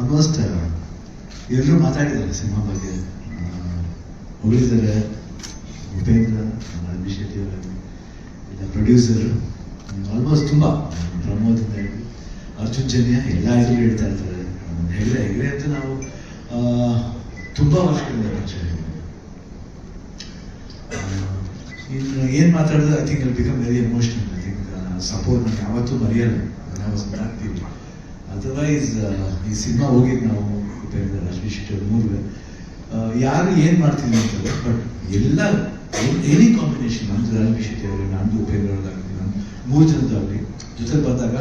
Almost ಎಲ್ಲರೂ ಮಾತಾಡಿದ್ದಾರೆ cinema ಬಗ್ಗೆ, ಹೊಗಳಿದ್ದಾರೆ. ಉಪೇಂದ್ರ, ರಮೇಶ್ ಶೆಟ್ಟಿ ಅವರಾಗಲಿ, ಇಲ್ಲ ಪ್ರೊಡ್ಯೂಸರ್, ಆಲ್ಮೋಸ್ಟ್ ತುಂಬ ಪ್ರಮೋದ್ ಅಂತ ಹೇಳಿ, ಅರ್ಜುನ್ ಜನ್ಯ ಎಲ್ಲ ಇದ್ರು ಹೇಳ್ತಾ ಇರ್ತಾರೆ. ಹೆಗ್ಡೆ ಅಂತ ನಾವು ತುಂಬ ವರ್ಷಗಳಿಂದ ಪರಿಚಯ. ಇನ್ನು ಏನು ಮಾತಾಡಿದ್ರೆ I think become very emotional. I think support ನಾನು ಯಾವತ್ತೂ ಮರೆಯಲ್ಲ, ನಾವು ಆಗ್ತೀವಿ. ಅದರ್ವೈಸ್ ಈ ಸಿನಿಮಾ ಹೋಗಿದ್ದು ನಾವು ಉಪೇಂದ್ರ, ರಮೇಶ್ ಶೆಟ್ಟಿ ಅವ್ರು ಮೂರು ಯಾರು ಏನು ಮಾಡ್ತೀನಿ ಅಂತಂದ್ರೆ, ಬಟ್ ಎಲ್ಲ ಎನಿ ಕಾಂಬಿನೇಷನ್, ನಮ್ದು ರಮೇಶ್ ಶೆಟ್ಟಿ ಅವರಿಗೆ, ನಮ್ದು ಉಪೇಂದ್ರ ಅವ್ರದ್ದಾಗಲಿ, ನಮ್ಮ ಮೂರು ಜನದಾಗಲಿ ಜೊತೆ ಬಂದಾಗ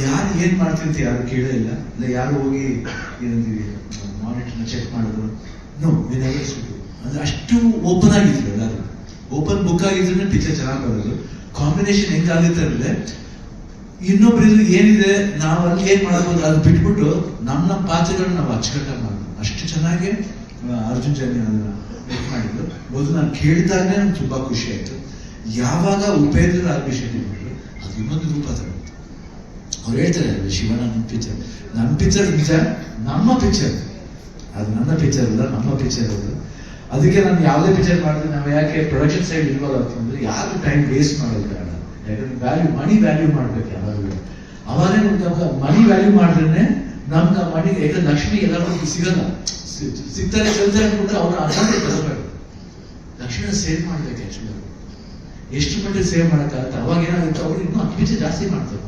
ಯಾರು ಏನು ಮಾಡ್ತೀನಿ ಅಂತ ಯಾರು ಕೇಳೇ ಇಲ್ಲ. ಇಲ್ಲ ಯಾರು ಹೋಗಿ ಏನಂತೀವಿ ಮಾನಿಟರ್ನ ಚೆಕ್ ಮಾಡಿದ್ರು, ನೋ ವಿನೆವರ್ ಸುಟ್ಟು. ಅಂದ್ರೆ ಅಷ್ಟು ಓಪನ್ ಆಗಿದ್ರು, ಎಲ್ಲರೂ ಓಪನ್ ಬುಕ್ ಆಗಿದ್ರೆ ಪಿಕ್ಚರ್ ಚೆನ್ನಾಗಿ ಬರೋದು. ಕಾಂಬಿನೇಷನ್ ಹೆಂಗಾಗುತ್ತೆ ಅಂದ್ರೆ, ಇನ್ನೊಬ್ರಿದ್ರು ಏನಿದೆ ನಾವು ಅಲ್ಲಿ ಏನ್ ಮಾಡಬಹುದು ಅದು ಬಿಟ್ಬಿಟ್ಟು ನಮ್ಮ ಪಾತ್ರಗಳನ್ನ ನಾವು ಅಚ್ಚುಕಟ್ಟಾಗಿ ಮಾಡೋದು. ಅಷ್ಟು ಚೆನ್ನಾಗಿ ಅರ್ಜುನ್ ಜನ್ಯ ಅದನ್ನ ಮಾಡಿದ್ರು. ಮೊದಲು ನಾನು ಕೇಳಿದಾಗಲೇ ನಂಗೆ ತುಂಬಾ ಖುಷಿ ಆಯ್ತು. ಯಾವಾಗ ಉಪೇಂದ್ರ ರಮೇಶ್ ಶೆಟ್ಟಿ ಮಾಡಿದ್ರು, ಅದು ಇನ್ನೊಂದು ರೂಪ ತಗೊಂಡು. ಅವ್ರು ಹೇಳ್ತಾರೆ, ಶಿವಣ್ಣ ನನ್ನ ಪಿಕ್ಚರ್ ನಿಜ, ನಮ್ಮ ಪಿಕ್ಚರ್ ಅದು ನನ್ನ ಪಿಕ್ಚರ್ ಅಲ್ಲ, ನಮ್ಮ ಪಿಕ್ಚರ್ ಅದು. ಅದಕ್ಕೆ ನಾನು ಯಾವುದೇ ಪಿಕ್ಚರ್ ಮಾಡಿದ್ರೆ ನಾವು ಯಾಕೆ ಪ್ರೊಡಕ್ಷನ್ ಸೈಡ್ ಇನ್ವಾಲ್ವ್ ಆಗ್ತಂದ್ರೆ, ಯಾರು ಟೈಮ್ ವೇಸ್ಟ್ ಮಾಡೋದು ಬೇಡ. ಯಾಕಂದ್ರೆ ಮನಿ ವ್ಯಾಲ್ಯೂ ಮಾಡ್ಬೇಕು ಯಾವಾಗಲೂ. ಅವಾಗೇ ಮನಿ ವ್ಯಾಲ್ಯೂ ಮಾಡಿದ್ರೆ ನಮ್ಗೆ ಮನಿ, ಯಾಕಂದ್ರೆ ಲಕ್ಷ್ಮಿ ಎಲ್ಲರಿಗೂ ಸಿಗಲ್ಲ, ಸಿಗ್ತಾರೆ ಸಿಗ್ತಾರೆ ಅಂದ್ಬಿಟ್ರೆ ಅವ್ರ ಅರ್ಧಕ್ಕೆ ತರಬೇಡ. ಲಕ್ಷ್ಮಿನ ಸೇವ್ ಮಾಡ್ಬೇಕು. ಆಕ್ಚುಲಿ ಎಷ್ಟು ಮಟ್ಟಿಗೆ ಸೇವ್ ಮಾಡೋಕ್ಕಾಗತ್ತೆ. ಅವಾಗ ಏನಾಗುತ್ತೆ, ಅವ್ರು ಇನ್ನೂ 10 ಪಿಕ್ಚರ್ ಜಾಸ್ತಿ ಮಾಡ್ತಾರೆ.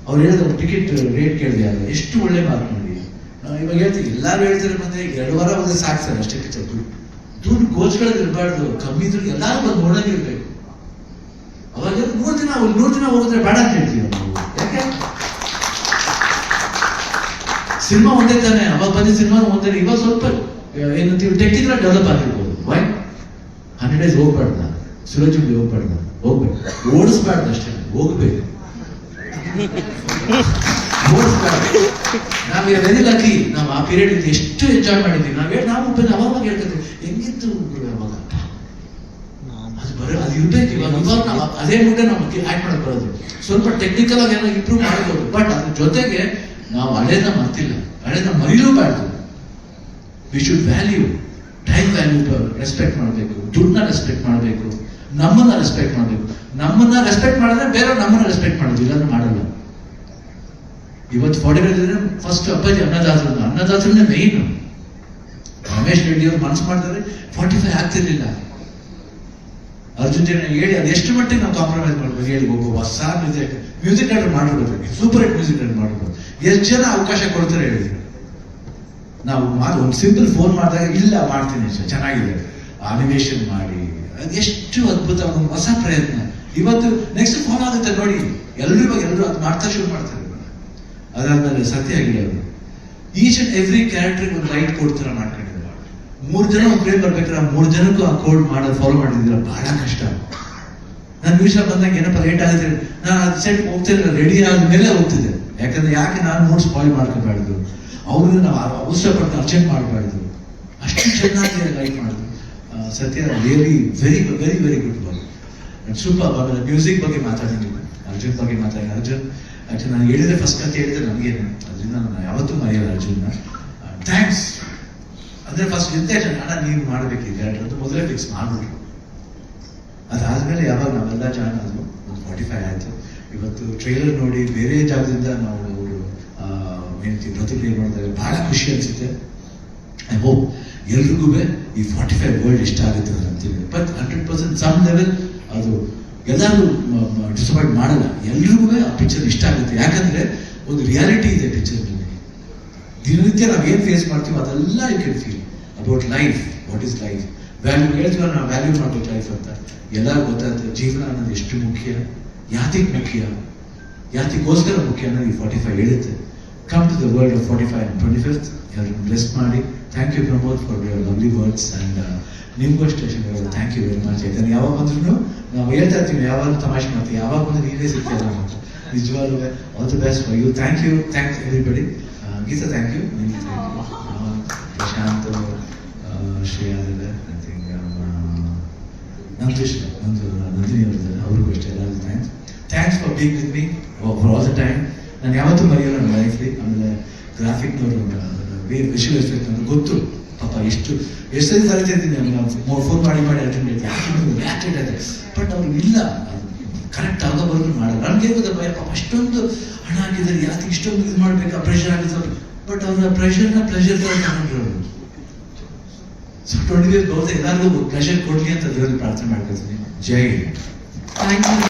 ಅವ್ರು ಹೇಳಿದ್ರು ಟಿಕೆಟ್ ರೇಟ್ ಕೇಳಿದೆ, ಅಲ್ಲ ಎಷ್ಟು ಒಳ್ಳೆ ಮಾರ್ಕ್ ಮಾಡಿ. ಇವಾಗ ಹೇಳ್ತೀವಿ, ಎಲ್ಲಾರು ಹೇಳ್ತಾರೆ ಮತ್ತೆ 2 ವಾರ ಹೋದ್ರೆ ಸಾಕು ಸರ್ ಅಷ್ಟೇ ಪಿಕ್ಚರ್. ದುಡ್ಡು ಕೋಚ್ಗಳಿಗೆ ಇರಬಾರ್ದು, ಕಮ್ಮಿ ದುಡ್ಡು ಎಲ್ಲಾರು ಬಂದು ನೋಡೋದಿರ್ಬೇಕು. ಅವಾಗ 3 ದಿನ ಹೋಗಿದ್ರೆ ಬೇಡ ಅಂತ ಹೇಳ್ತೀವಿ ನಾವು. ಯಾಕೆ ಸಿನಿಮಾ ಒಂದೇ ತಾನೆ, ಅವಾಗ ಬಂದ ಸಿನಿಮಾ ಒಂದೇ. ಇವಾಗ ಸ್ವಲ್ಪ ಏನಂತೀವಿ ಟೆಕ್ನಿಕಲ್ ಡೆವಲಪ್ ಆಗಿರ್ಬೋದು. ವೈ 100 days ಹೋಗ್ಬಾರ್ದ, ಸುರಜುಂಡಿ ಹೋಗ್ಬಾರ್ದ, ಹೋಗ್ಬೇಕು, ಓಡಿಸ್ಬಾರ್ದು ಅಷ್ಟೇ, ಹೋಗ್ಬೇಕು. ನಾವು ವೆರಿ ಲಕ್ಕಿ, ನಾವು ಆ ಪೀರಿಯಡ್ ಎಷ್ಟು ಎಂಜಾಯ್ ಮಾಡಿದ್ದೀವಿ. ನಾವು ಅವಾಗ ಹೇಳ್ತಿದ್ವಿ ಹೆಂಗಿತ್ತು ಅವಾಗ, ಅದು ಇರ್ಬೇಕು. ಇವಾಗ ನಾವು ಅದೇ ಮುಂದೆ ನಾವು ಆಕ್ಟ್ ಮಾಡಕ್ ಬರೋದು. ಸ್ವಲ್ಪ ಟೆಕ್ನಿಕಲ್ ಆಗಿ ಏನೋ ಇಂಪ್ರೂವ್ ಮಾಡಬಹುದು, ಬಟ್ ಅದ್ರ ಜೊತೆಗೆ ನಾವು ಹಳೇದ ಮರ್ತಿಲ್ಲ, ಹಳೇದ ಮರಿಲೂಬಾರ್ದು. We should value, time value respect ಮಾಡಬೇಕು, ದುಡ್ಡನ್ನ ರೆಸ್ಪೆಕ್ಟ್ ಮಾಡಬೇಕು, ನಮ್ಮನ್ನ ರೆಸ್ಪೆಕ್ಟ್ ಮಾಡಬೇಕು. ನಮ್ಮನ್ನ ರೆಸ್ಪೆಕ್ಟ್ ಮಾಡಿದ್ರೆ ಬೇರೆ ನಮ್ಮನ್ನ ರೆಸ್ಪೆಕ್ಟ್ ಮಾಡೋದು, ಇಲ್ಲ ಮಾಡಲ್ಲ. ಇವತ್ತು 45 ಫಸ್ಟ್ ಅಪ್ಪಾಜಿ ಅನ್ನದಾತ್ರನೇ ಮೇಯ್ನ್. ರಮೇಶ್ ರೆಡ್ಡಿ ಅವ್ರು ಮನಸ್ಸು ಮಾಡಿದ್ರೆ 45 ಆಗ್ತಿರ್ಲಿಲ್ಲ. ಅರ್ಜುನ್ ಜನ್ಯ ಹೇಳಿ ಅದೆಷ್ಟು ಮಟ್ಟಿಗೆ ನಾವು ಕಾಂಪ್ರಮೈಸ್ ಮಾಡ್ಬೋದು ಹೇಳಿ. ಒಬ್ಬ ಹೊಸ ಮ್ಯೂಸಿಕ್ ಡೈರೆಕ್ಟರ್ ಮಾಡ್ಬೋದು, ಸೂಪರ್ ಹಿಟ್ ಮ್ಯೂಸಿಕ್ ಡೈರೆಕ್ಟರ್ ಮಾಡ್ಬೋದು. ಎಷ್ಟು ಜನ ಅವಕಾಶ ಕೊಡ್ತಾರೆ ಹೇಳಿ. ನಾವು ಒಂದು ಸಿಂಪಲ್ ಫೋನ್ ಮಾಡಿದಾಗ ಇಲ್ಲ ಮಾಡ್ತೀನಿ ಚೆನ್ನಾಗಿದೆ, ಅನಿಮೇಷನ್ ಮಾಡಿ, ಅದೆಷ್ಟು ಅದ್ಭುತ, ಒಂದು ಹೊಸ ಪ್ರಯತ್ನ. ಇವತ್ತು ನೆಕ್ಸ್ಟ್ ಫೋನ್ ಆಗುತ್ತೆ ನೋಡಿ, ಎಲ್ಲರೂ ಅದು ಮಾಡ್ತಾ ಶುರು ಮಾಡ್ತಾರೆ. ಅದಾದ್ಮೇಲೆ ಸತ್ಯ ಆಗಿದೆ, ಅವರು ಈಚ್ ಅಂಡ್ ಎವ್ರಿ ಕ್ಯಾರೆಕ್ಟರ್ಗೆ ಒಂದು ಲೈಟ್ ಕೋಡ್ ತರ ಮಾಡ್ಕೊಂಡಿದ್ದಾರೆ. 3 ಜನ ಫ್ರೇಮ್ ಬರ್ಬೇಕಾದ್ರೆ 3 ಜನಕ್ಕೂ ಆ ಕೋಡ್ ಮಾಡೋದು ಫಾಲೋ ಮಾಡಿದ್ರೆ ಬಹಳ ಕಷ್ಟ. ನನ್ನ ವಿಷಯ ಬಂದಾಗ ಏನಪ್ಪ ಲೇಟ್ ಆಗುತ್ತೆ, ನಾನು ಅದು ಸೆಟ್ ಹೋಗ್ತಿರಲಿಲ್ಲ, ರೆಡಿ ಆದ್ಮೇಲೆ ಹೋಗ್ತಿದ್ದೆ. ಯಾಕೆ ನಾನು ಮೂಡ್ ಸ್ಪಾಯ್ಲ್ ಮಾಡ್ಕೋಬಾರ್ದು, ಅವ್ರಿಗೆ ನಾವು ಅವಸರಪಟ್ಟು ಅರ್ಜೆಂಟ್ ಮಾಡಬಾರ್ದು. ಅಷ್ಟು ಚೆನ್ನಾಗಿ ಲೈಟ್ ಮಾಡಿದ್ರು ಸತ್ಯ. Really very very very good work. Super. ಆಮೇಲೆ ಮ್ಯೂಸಿಕ್ ಬಗ್ಗೆ ಮಾತಾಡಿದ್ದೀನಿ, ಅರ್ಜುನ್ ಬಗ್ಗೆ ಮಾತಾಡಿದ್ದೀನಿ. ಅರ್ಜುನ್ ಆಕ್ಚುಲಿ ನಾನು ಹೇಳಿದ್ರೆ ಫಸ್ಟ್ ಅಂತ ಹೇಳಿದ್ರೆ ನಮಗೇನು, ಅದರಿಂದ ನಾನು ಯಾವತ್ತೂ ಮರೆಯಲ್ಲ ಅರ್ಜುನ್ನ. ಥ್ಯಾಂಕ್ಸ್. ಅಂದ್ರೆ ಫಸ್ಟ್ ಎಂತ ಅಣ್ಣ ನೀವು ಮಾಡಬೇಕಿದೆ ಅಂತ ಮೊದಲೇ ಫಿಕ್ಸ್ ಮಾಡ್ಬಿಟ್ರು. ಅದಾದ್ಮೇಲೆ ಯಾವಾಗ ನಾವೆಲ್ಲ ಜಾಯ್ನ್ ಆದ್ವು, ಒಂದು 45 ಆಯ್ತು. ಇವತ್ತು ಟ್ರೈಲರ್ ನೋಡಿ ಬೇರೆ ಜಾಗದಿಂದ ನಾವು ಅವರು ಪ್ರತಿಕ್ರಿಯೆ ಮಾಡಿದಾಗ ಬಹಳ ಖುಷಿ ಅನ್ಸುತ್ತೆ. ಐ ಹೋಪ್ ಎಲ್ರಿಗೂ ಈ 45 ವರ್ಲ್ಡ್ ಇಷ್ಟ ಆಗುತ್ತೆ ಅಂತೀವಿ. ಬಟ್ 100% ಸಮ್ ಲೆವೆಲ್ ಅದು ಎಲ್ಲರೂ ಡಿಸಪಾಯಿಂಟ್ ಮಾಡಲ್ಲ. ಎಲ್ರಿಗೂ ಆ ಪಿಕ್ಚರ್ ಇಷ್ಟ ಆಗುತ್ತೆ. ಯಾಕಂದ್ರೆ ಒಂದು ರಿಯಾಲಿಟಿ ಇದೆ ಪಿಕ್ಚರ್. ದಿನನಿತ್ಯ ನಾವು ಏನ್ ಫೇಸ್ ಮಾಡ್ತೀವಿ ಅದೆಲ್ಲ you can feel about life. What is life value ಹೇಳ್ತೀವ, ನಾವು ವ್ಯಾಲ್ಯೂ ಮಾಡ್ಬೇಕು ಲೈಫ್ ಅಂತ. ಎಲ್ಲರೂ ಗೊತ್ತಾಗುತ್ತೆ ಜೀವನ ಅನ್ನೋದು ಎಷ್ಟು ಮುಖ್ಯ, ಯಾತಿಗೆ ಮುಖ್ಯ, ಯಾತಿಗೋಸ್ಕರ ಮುಖ್ಯ ಅನ್ನೋದು ಈ 45 ಹೇಳುತ್ತೆ. Come to the world of 45 and 25th. ಎಲ್ಲರನ್ನು ಬ್ಲೆಸ್ ಮಾಡಿ. Thank you Pramod for your lovely words. And ನಿಮ್ಗೂ ಅಷ್ಟೇ ಥ್ಯಾಂಕ್ ಯು ವೆರಿ ಮಚ್. ಯಾಕಂದ್ರೆ ಯಾವಾಗ ಬಂದ್ರು ನಾವು ಹೇಳ್ತಾ ಇರ್ತೀವಿ, ಯಾವಾಗ ತಮಾಷೆ ಮಾಡ್ತೀವಿ, ಯಾವಾಗ ಬಂದ್ರೆ ನೀವೇ ಸಿಗ್ತೀಯಲ್ಲ ಅಂತ. ನಿಜವಾಗ್ಲೂ all the best for you. Thank you everybody. Geeta thank you, ನಿಮ್ಗೆ thank you, Prashanth, Shreya I think, Nandini ಅವರಿದ್ದಾರೆ, ಅವ್ರಿಗೂ ಅಷ್ಟೇ ಎಲ್ಲರಿಗೂ thanks for being with me for all the time. ನಾನು ಯಾವತ್ತೂ ಮರೆಯಲ್ಲ ನನ್ನ ಲೈಫ್ಲಿ. ಆಮೇಲೆ ಗ್ರಾಫಿಕ್ನವರು ವಿಷುವಲ್ ಎಫೆಕ್ಟ್ನವರು ಗೊತ್ತು ಪಾಪ ಎಷ್ಟು ಸರಿ ಕಲಿತಿದ್ದೀನಿ ಫೋನ್ ಮಾಡಿ ಅಟೆಂಡ್ ಯಾಕೆ ಬಟ್ ಅವ್ರಿಗೆ ಇಲ್ಲ ಕರೆಕ್ಟ್ ಆಗೋವರೆಗೂ ಮಾಡಲ್ಲ. ನನಗೆ ಗೊತ್ತಪ್ಪ ಪಾಪ ಅಷ್ಟೊಂದು ಹಣ ಹಾಕಿದ್ದಾರೆ, ಯಾಕೆ ಇಷ್ಟೊಂದು ಇದು ಮಾಡ್ಬೇಕಾ, ಪ್ರೆಷರ್ ಆಗಿದ್ದಾರೆ. ಬಟ್ ಅವ್ರ ಪ್ರೆಷರ್ನ ಪ್ಲೆಷರ್ ತಗೊಂಡ್ರು. ಸೊ ಬಹುತೇಕ ಎಲ್ಲರಿಗೂ ಪ್ಲೆಷರ್ ಕೊಡ್ಲಿ ಅಂತ ದೇವರಿಗೆ ಪ್ರಾರ್ಥನೆ ಮಾಡ್ಕೊಳ್ತೀನಿ. ಜೈ ಹಿಂದ್.